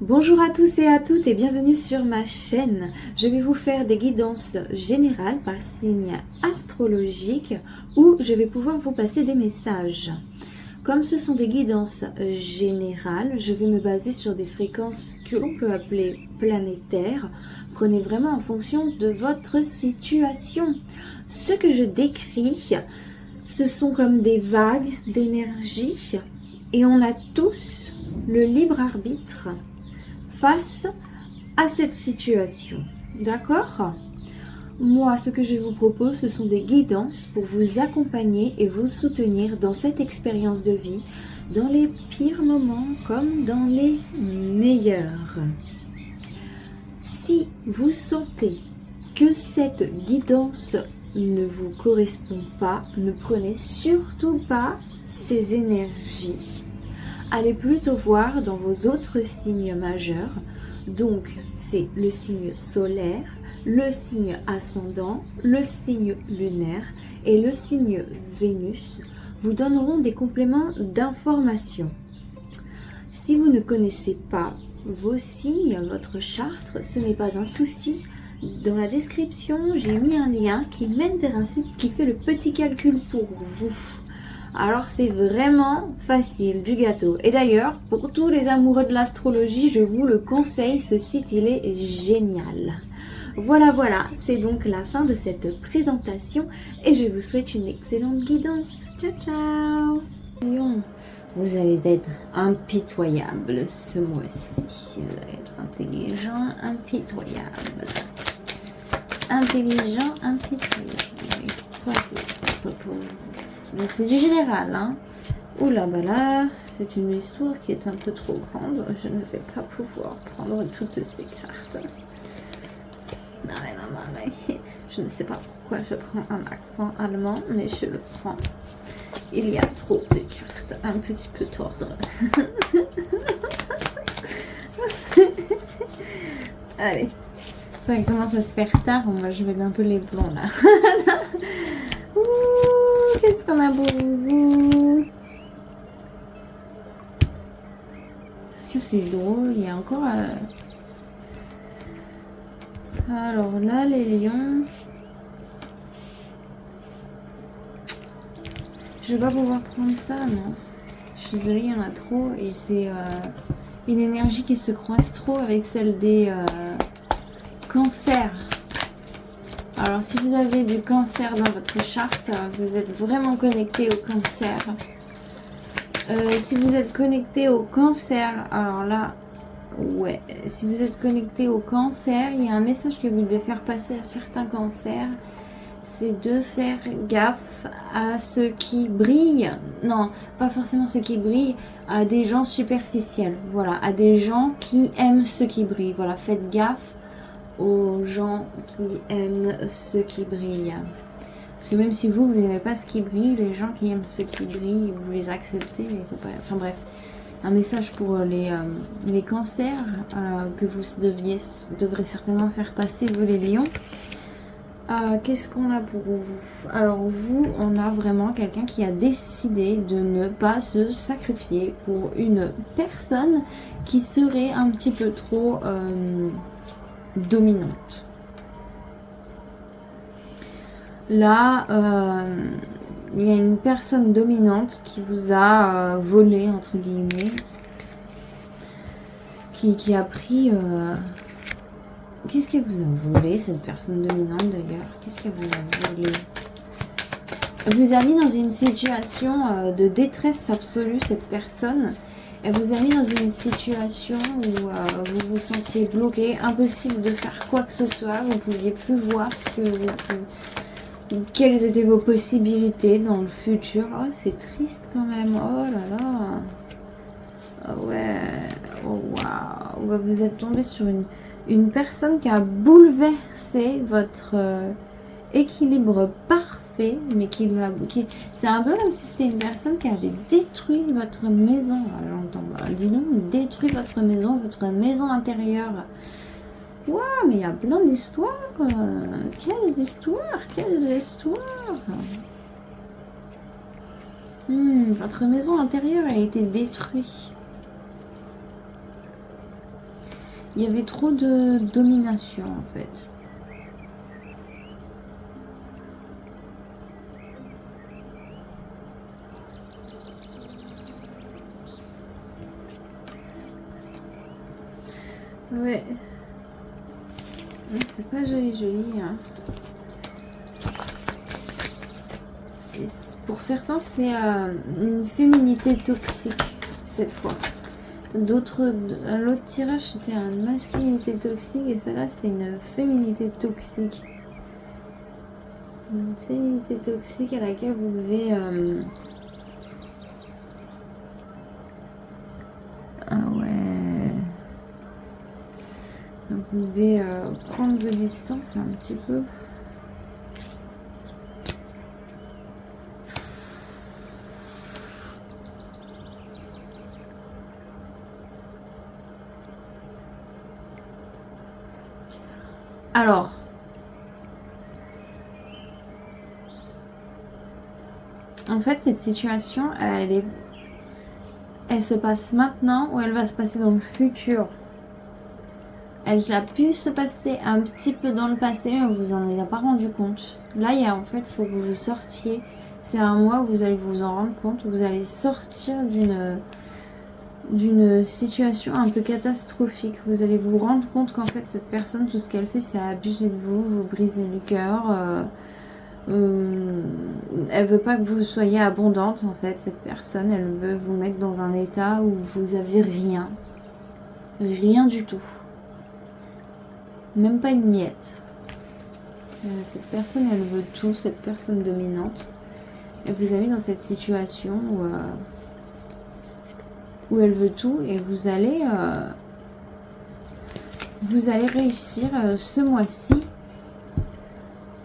Bonjour à tous et à toutes et bienvenue sur ma chaîne. Je vais vous faire des guidances générales par signe astrologique où je vais pouvoir vous passer des messages. Comme ce sont des guidances générales, je vais me baser sur des fréquences que l'on peut appeler planétaires. Prenez vraiment en fonction de votre situation. Ce que je décris, ce sont comme des vagues d'énergie et on a tous le libre arbitre face à cette situation. D'accord ? Moi, ce que je vous propose, ce sont des guidances pour vous accompagner et vous soutenir dans cette expérience de vie, dans les pires moments comme dans les meilleurs. Si vous sentez que cette guidance ne vous correspond pas, ne prenez surtout pas ces énergies. Allez plutôt voir dans vos autres signes majeurs. Donc, c'est le signe solaire, le signe ascendant, le signe lunaire et le signe Vénus vous donneront des compléments d'information. Si vous ne connaissez pas vos signes, votre charte, ce n'est pas un souci. Dans la description, j'ai mis un lien qui mène vers un site qui fait le petit calcul pour vous. Alors c'est vraiment facile, du gâteau. Et d'ailleurs, pour tous les amoureux de l'astrologie, je vous le conseille, ce site il est génial. Voilà, c'est donc la fin de cette présentation et je vous souhaite une excellente guidance. Ciao, ciao. Vous allez être impitoyable ce mois-ci. Vous allez être intelligent, impitoyable. Intelligent, impitoyable. Quoi d'autre pour vous? Donc c'est du général, hein. Oula, bah là, c'est une histoire qui est un peu trop grande. Je ne vais pas pouvoir prendre toutes ces cartes. Non, mais je ne sais pas pourquoi je prends un accent allemand, mais je le prends. Il y a trop de cartes, un petit peu tordre. Allez, ça commence à se faire tard. On va jouer un peu les blonds là. Qu'est-ce qu'on a pour vous? Tiens, c'est drôle, il y a encore... Alors là, les lions... Je vais pas pouvoir prendre ça, non. Je suis désolée, il y en a trop et c'est une énergie qui se croise trop avec celle des cancers. Alors, si vous avez du cancer dans votre charte, vous êtes vraiment connecté au cancer. Si vous êtes connecté au cancer, alors là, ouais, si vous êtes connecté au cancer, il y a un message que vous devez faire passer à certains cancers. C'est de faire gaffe à ceux qui brillent. Non, pas forcément ceux qui brillent, à des gens superficiels. Voilà, à des gens qui aiment ceux qui brillent. Voilà, faites gaffe aux gens qui aiment ce qui brille. Parce que même si vous n'aimez pas ce qui brille, les gens qui aiment ce qui brille, vous les acceptez, mais il faut pas... Enfin bref, un message pour les cancers que vous devrez certainement faire passer, vous les lions. Qu'est-ce qu'on a pour vous? Alors vous, on a vraiment quelqu'un qui a décidé de ne pas se sacrifier pour une personne qui serait un petit peu trop... dominante. Là, il y a une personne dominante qui vous a volé, entre guillemets, qui a pris... Qu'est-ce qu'elle vous a volé, cette personne dominante d'ailleurs? Qu'est-ce qu'elle vous a volé? Elle vous a mis dans une situation de détresse absolue, cette personne. Elle vous a mis dans une situation où vous vous sentiez bloqué, impossible de faire quoi que ce soit, vous ne pouviez plus voir quelles étaient vos possibilités dans le futur. Oh, c'est triste quand même, oh là là. Oh ouais, oh waouh. Vous êtes tombé sur une personne qui a bouleversé votre équilibre parfait, mais c'est un peu comme si c'était une personne qui avait détruit votre maison. J'entends, dis donc, détruit votre maison intérieure. Waouh, mais il y a plein d'histoires. Quelles histoires. Votre maison intérieure a été détruite. Il y avait trop de domination en fait. Ouais. C'est pas joli joli. Hein. Pour certains, c'est une féminité toxique cette fois. L'autre tirage, c'était une masculinité toxique et celle-là, c'est une féminité toxique. Une féminité toxique à laquelle vous devez... Ah ouais... Vous devez prendre vos distances un petit peu. Alors, en fait, cette situation, elle se passe maintenant ou elle va se passer dans le futur. Elle a pu se passer un petit peu dans le passé, mais vous en avez pas rendu compte. Là, en fait, il faut que vous sortiez. C'est un mois où vous allez vous en rendre compte. Vous allez sortir d'une situation un peu catastrophique. Vous allez vous rendre compte qu'en fait cette personne, tout ce qu'elle fait, c'est abuser de vous briser le cœur. Elle veut pas que vous soyez abondante en fait, cette personne. Elle veut vous mettre dans un état où vous avez rien. Rien du tout. Même pas une miette. Cette personne, elle veut tout, cette personne dominante. Elle vous a mis dans cette situation où elle veut tout et vous allez réussir ce mois-ci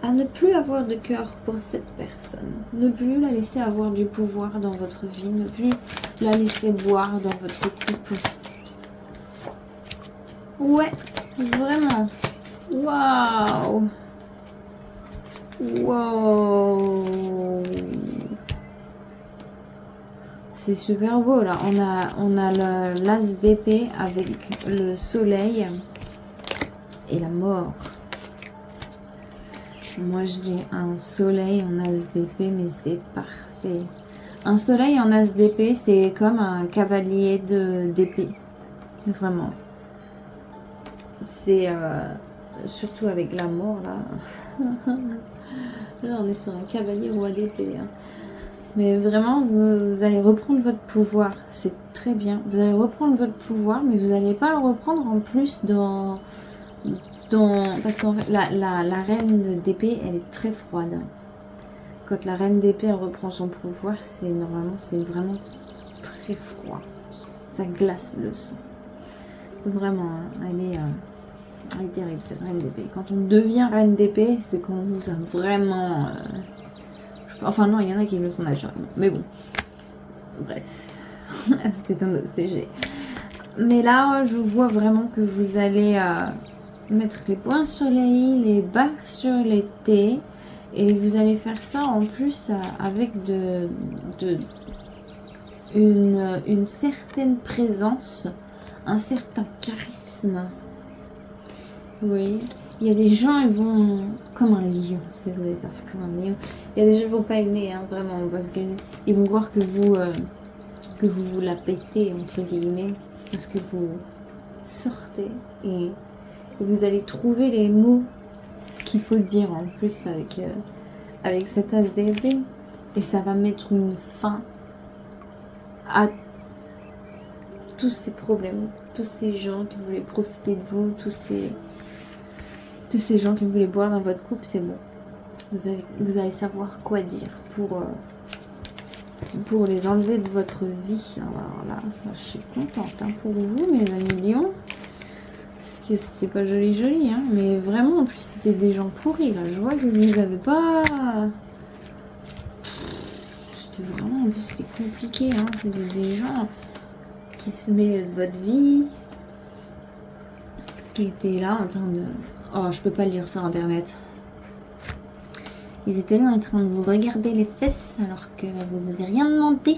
à ne plus avoir de cœur pour cette personne, ne plus la laisser avoir du pouvoir dans votre vie, ne plus la laisser boire dans votre couple. Ouais, vraiment. Waouh. Wow. C'est super beau là. On a l'as d'épée avec le soleil et la mort. Moi je dis un soleil en as d'épée, mais c'est parfait. Un soleil en as d'épée, c'est comme un cavalier d'épée. Vraiment. C'est surtout avec la mort là. Là on est sur un cavalier roi d'épée. Hein. Mais vraiment, vous allez reprendre votre pouvoir. C'est très bien. Vous allez reprendre votre pouvoir, mais vous n'allez pas le reprendre en plus parce qu'en fait, la reine d'épée, elle est très froide. Quand la reine d'épée, elle reprend son pouvoir, c'est vraiment très froid. Ça glace le sang. Vraiment, hein, elle est terrible, cette reine d'épée. Quand on devient reine d'épée, c'est qu'on nous a vraiment... Enfin non, il y en a qui le sont naturellement. Mais bon. Bref. C'est un autre sujet. Mais là, je vois vraiment que vous allez mettre les points sur les i, les bas sur les t. Et vous allez faire ça en plus avec une certaine présence, un certain charisme. Oui. Il y a des gens, ils vont comme un lion, c'est vrai, ça fait comme un lion. Il y a des gens qui vont pas aimer, hein, vraiment, parce qu'ils vont croire que vous la pétez, entre guillemets, parce que vous sortez et vous allez trouver les mots qu'il faut dire en plus avec cet as d'épée. Et ça va mettre une fin à tous ces problèmes, tous ces gens qui voulaient profiter de vous, tous ces gens qui voulaient boire dans votre couple, c'est bon. Vous allez savoir quoi dire pour les enlever de votre vie. Alors là, je suis contente hein, pour vous, mes amis lions. Parce que c'était pas joli, hein. Mais vraiment, en plus, c'était des gens pourris. Là. Je vois que vous les avez pas... C'était vraiment... En plus, c'était compliqué. Hein. C'était des gens qui se mêlaient de votre vie. Qui étaient là en train de... Oh, je peux pas lire sur internet. Ils étaient là en train de vous regarder les fesses alors que vous n'avez rien demandé.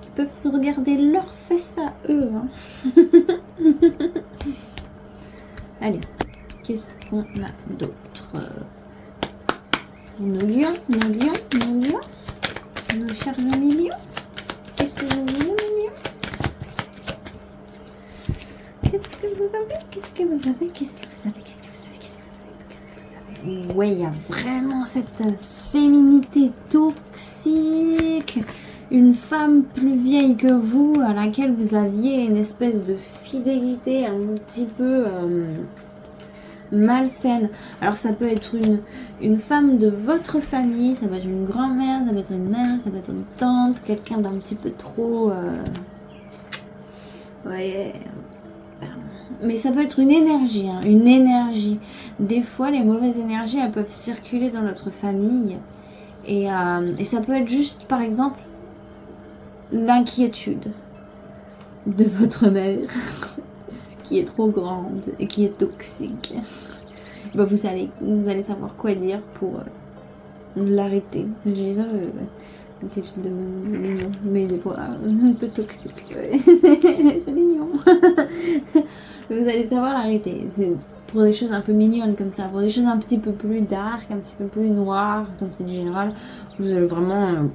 Ils peuvent se regarder leurs fesses à eux. Hein. Allez, qu'est-ce qu'on a d'autre? Nos lions, nos chers amis lions. Qu'est-ce que vous voulez, mes lions? Qu'est-ce que vous avez? Ouais, il y a vraiment cette féminité toxique. Une femme plus vieille que vous, à laquelle vous aviez une espèce de fidélité un petit peu malsaine. Alors ça peut être une femme de votre famille, ça peut être une grand-mère, ça peut être une mère, ça peut être une tante, quelqu'un d'un petit peu trop... Ouais... Mais ça peut être une énergie, hein, une énergie. Des fois, les mauvaises énergies, elles peuvent circuler dans notre famille. Et ça peut être juste, par exemple, l'inquiétude de votre mère qui est trop grande et qui est toxique. Ben, vous allez savoir quoi dire pour l'arrêter. Je dis ça, l'inquiétude de mignon, mais des fois un peu toxique. C'est mignon. Vous allez savoir l'arrêter. C'est pour des choses un peu mignonnes comme ça, pour des choses un petit peu plus dark, un petit peu plus noires, comme c'est du général, vous allez vraiment...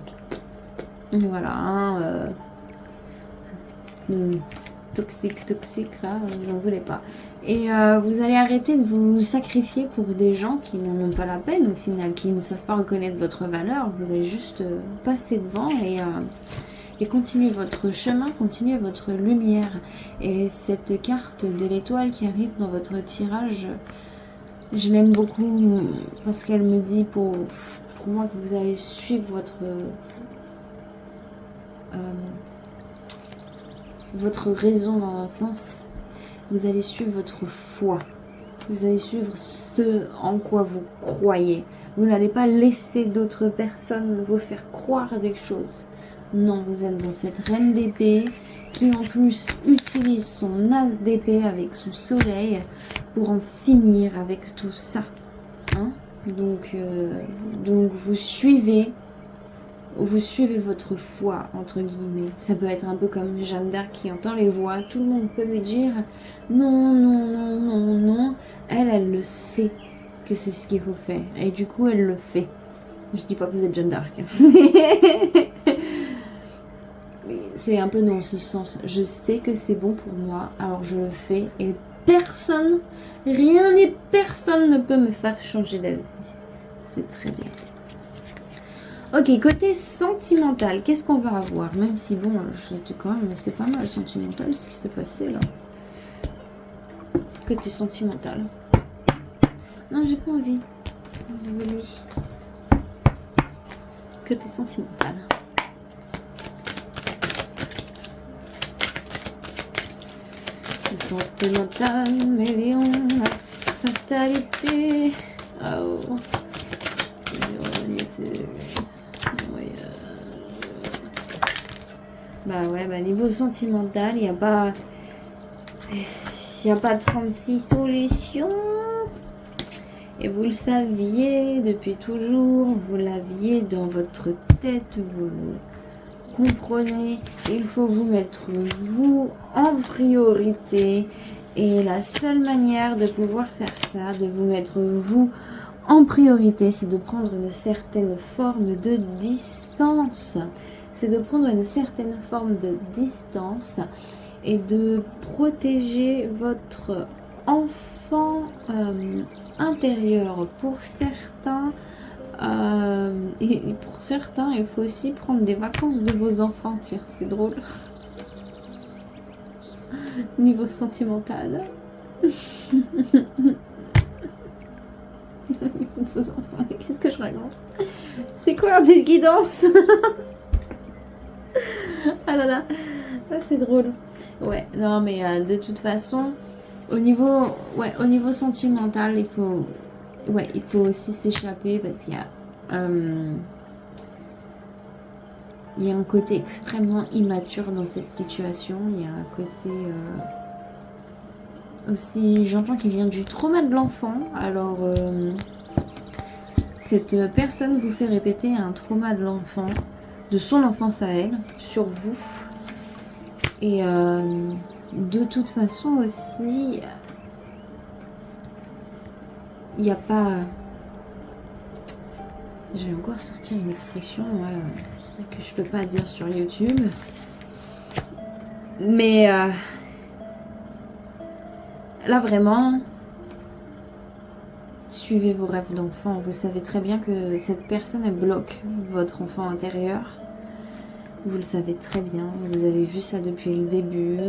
voilà, hein, toxique, là, vous n'en voulez pas. Et vous allez arrêter de vous sacrifier pour des gens qui n'en ont pas la peine au final, qui ne savent pas reconnaître votre valeur. Vous allez juste passer devant et continuer votre chemin, continuer votre lumière. Et cette carte de l'étoile qui arrive dans votre tirage, je l'aime beaucoup parce qu'elle me dit pour moi que vous allez suivre votre raison dans un sens. Vous allez suivre votre foi. Vous allez suivre ce en quoi vous croyez. Vous n'allez pas laisser d'autres personnes vous faire croire des choses. Non, vous êtes dans cette reine d'épée qui en plus utilise son as d'épée avec son soleil pour en finir avec tout ça. Hein? Donc vous suivez votre foi, entre guillemets. Ça peut être un peu comme Jeanne d'Arc qui entend les voix. Tout le monde peut lui dire non, non, non, non, non. Elle le sait que c'est ce qu'il faut faire. Et du coup, elle le fait. Je dis pas que vous êtes Jeanne d'Arc. C'est un peu dans ce sens. Je sais que c'est bon pour moi, alors je le fais. Et personne, rien et personne ne peut me faire changer d'avis. C'est très bien. Ok, côté sentimental, qu'est-ce qu'on va avoir? Même si bon, quand même, c'est pas mal sentimental ce qui s'est passé là. Côté sentimental. Non, j'ai pas envie. Je veux lui. Côté sentimental. Sentimental, million, la fatalité. Oh. Bah ouais, bah niveau sentimental, il n'y a pas 36 solutions. Et vous le saviez depuis toujours, vous l'aviez dans votre tête, vous comprenez, il faut vous mettre vous en priorité. Et la seule manière de pouvoir faire ça, de vous mettre vous en priorité, c'est de prendre une certaine forme de distance. C'est de prendre une certaine forme de distance et de protéger votre enfant intérieur. Pour certains, et pour certains, il faut aussi prendre des vacances de vos enfants. Tiens, c'est drôle. Niveau sentimental. Vos enfants. Qu'est-ce que je raconte? C'est quoi la guidance? Ah là là, ah, c'est drôle. Ouais, non mais de toute façon, au niveau sentimental, il faut aussi s'échapper parce qu'il y a un côté extrêmement immature dans cette situation. Il y a un côté aussi, j'entends qu'il vient du trauma de l'enfant. Alors cette personne vous fait répéter un trauma de l'enfant, de son enfance à elle, sur vous. Et de toute façon aussi, il n'y a pas... J'allais encore sortir une expression que je peux pas dire sur YouTube. Mais là vraiment, suivez vos rêves d'enfant. Vous savez très bien que cette personne, elle bloque votre enfant intérieur. Vous le savez très bien. Vous avez vu ça depuis le début.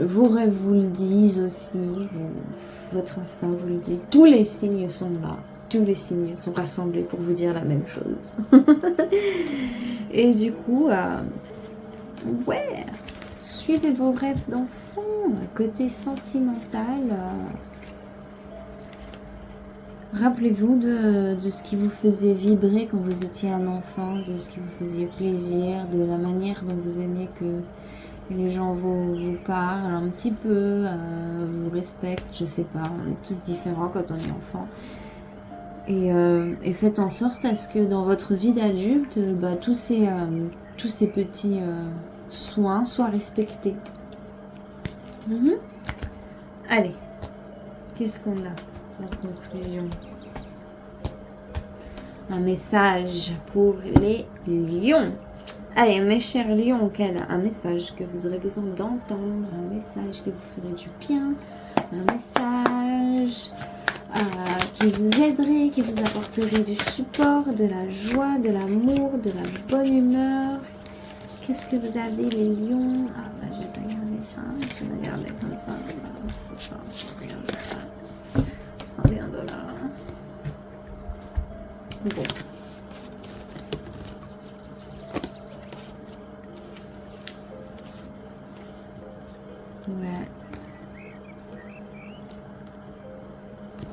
Vos rêves vous le disent aussi. Votre instinct vous le dit. Tous les signes sont là. Tous les signes sont rassemblés pour vous dire la même chose. Et du coup, ouais, suivez vos rêves d'enfant. Côté sentimental, rappelez-vous de ce qui vous faisait vibrer quand vous étiez un enfant, de ce qui vous faisait plaisir, de la manière dont vous aimiez que les gens vous parlent un petit peu, vous respectent, je sais pas, on est tous différents quand on est enfant. Et faites en sorte à ce que dans votre vie d'adulte, tous ces petits soins soient respectés. Allez, qu'est-ce qu'on a en conclusion? Un message pour les lions. Allez, mes chers lions, un message que vous aurez besoin d'entendre, un message qui vous ferait du bien, un message qui vous aiderait, qui vous apporterait du support, de la joie, de l'amour, de la bonne humeur. Qu'est-ce que vous avez, les lions? Je vais pas regarder ça, je vais regarder comme ça. Je vais regarder ça. Ça vient de là. Bon. Ouais.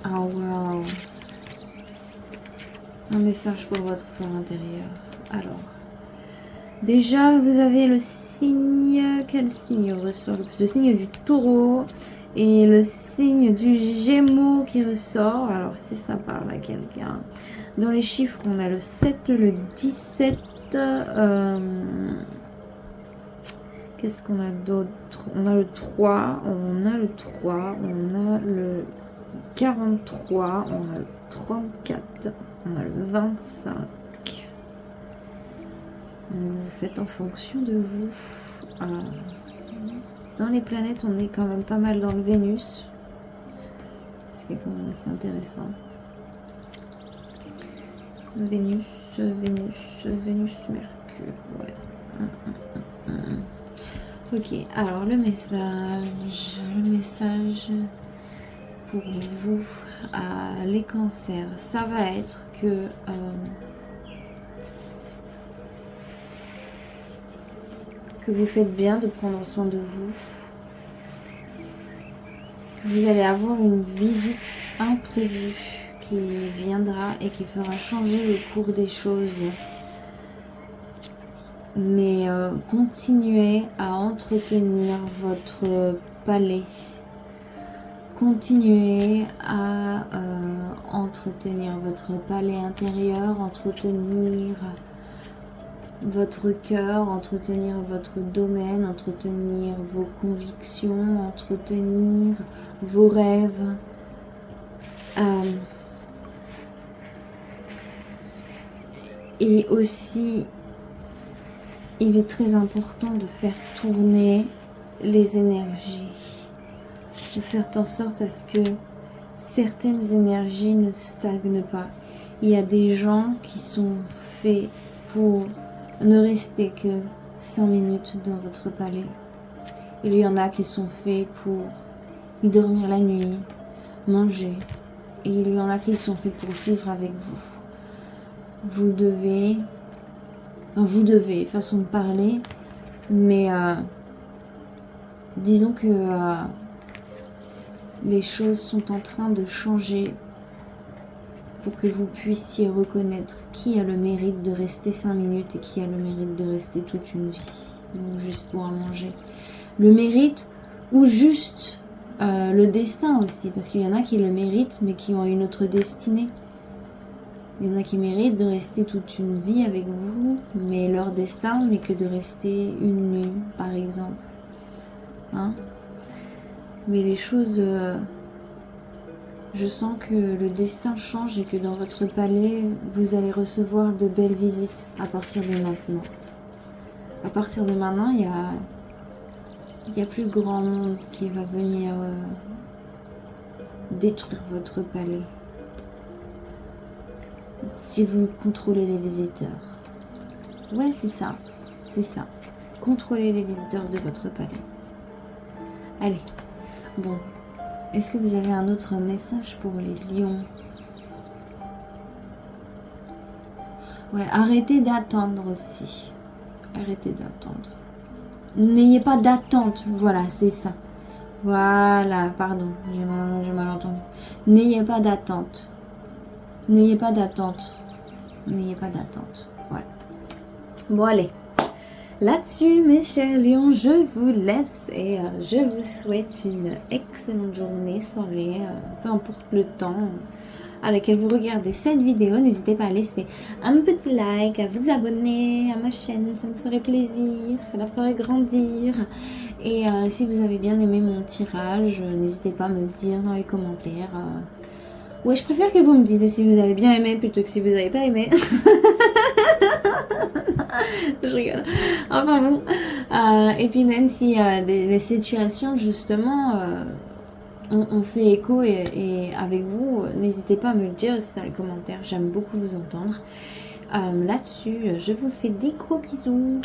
Ah, wow. Un message pour votre fort intérieur. Alors, déjà, vous avez le signe... Quel signe ressort le plus? Le signe du taureau et le signe du gémeaux qui ressort. Alors, si ça parle à quelqu'un. Dans les chiffres, on a le 7, le 17... Qu'est-ce qu'on a d'autre? On a le 3, on a le 3, on a le 43, on a le 34, on a le 25. Vous faites en fonction de vous. Dans les planètes, on est quand même pas mal dans le Vénus. Ce qui est quand même assez intéressant. Vénus, Mercure. Ouais. Ok, alors le message pour vous, les cancers, ça va être que vous faites bien de prendre soin de vous, que vous allez avoir une visite imprévue qui viendra et qui fera changer le cours des choses. Mais continuez à entretenir votre palais. Continuez à entretenir votre palais intérieur, entretenir votre cœur, entretenir votre domaine, entretenir vos convictions, entretenir vos rêves. Et aussi, il est très important de faire tourner les énergies, de faire en sorte à ce que certaines énergies ne stagnent pas. Il y a des gens qui sont faits pour ne rester que 5 minutes dans votre palais. Il y en a qui sont faits pour y dormir la nuit, manger. Et il y en a qui sont faits pour vivre avec vous. Vous devez, façon de parler, mais disons que les choses sont en train de changer pour que vous puissiez reconnaître qui a le mérite de rester 5 minutes et qui a le mérite de rester toute une vie, ou juste pour manger. Le mérite ou juste le destin aussi, parce qu'il y en a qui le méritent mais qui ont une autre destinée. Il y en a qui méritent de rester toute une vie avec vous, mais leur destin n'est que de rester une nuit, par exemple. Hein? Mais les choses Je sens que le destin change et que dans votre palais, vous allez recevoir de belles visites à partir de maintenant. À partir de maintenant, il y a plus grand monde qui va venir détruire votre palais. Si vous contrôlez les visiteurs. Ouais, c'est ça. C'est ça. Contrôlez les visiteurs de votre palais. Allez. Bon. Est-ce que vous avez un autre message pour les lions? Ouais, arrêtez d'attendre aussi. Arrêtez d'attendre. N'ayez pas d'attente. Voilà, c'est ça. Voilà, pardon. J'ai mal entendu. N'ayez pas d'attente. N'ayez pas d'attente. N'ayez pas d'attente. Ouais. Bon, allez. Là-dessus, mes chers lions, je vous laisse et je vous souhaite une excellente journée, soirée, peu importe le temps à laquelle vous regardez cette vidéo. N'hésitez pas à laisser un petit like, à vous abonner à ma chaîne, ça me ferait plaisir, ça la ferait grandir. Et si vous avez bien aimé mon tirage, n'hésitez pas à me le dire dans les commentaires. Ouais, je préfère que vous me disiez si vous avez bien aimé plutôt que si vous n'avez pas aimé. Je rigole. Enfin bon. Et puis même si des situations justement on fait écho et avec vous, n'hésitez pas à me le dire aussi dans les commentaires. J'aime beaucoup vous entendre. Là-dessus, je vous fais des gros bisous.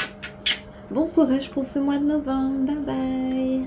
Bon courage pour ce mois de novembre. Bye bye.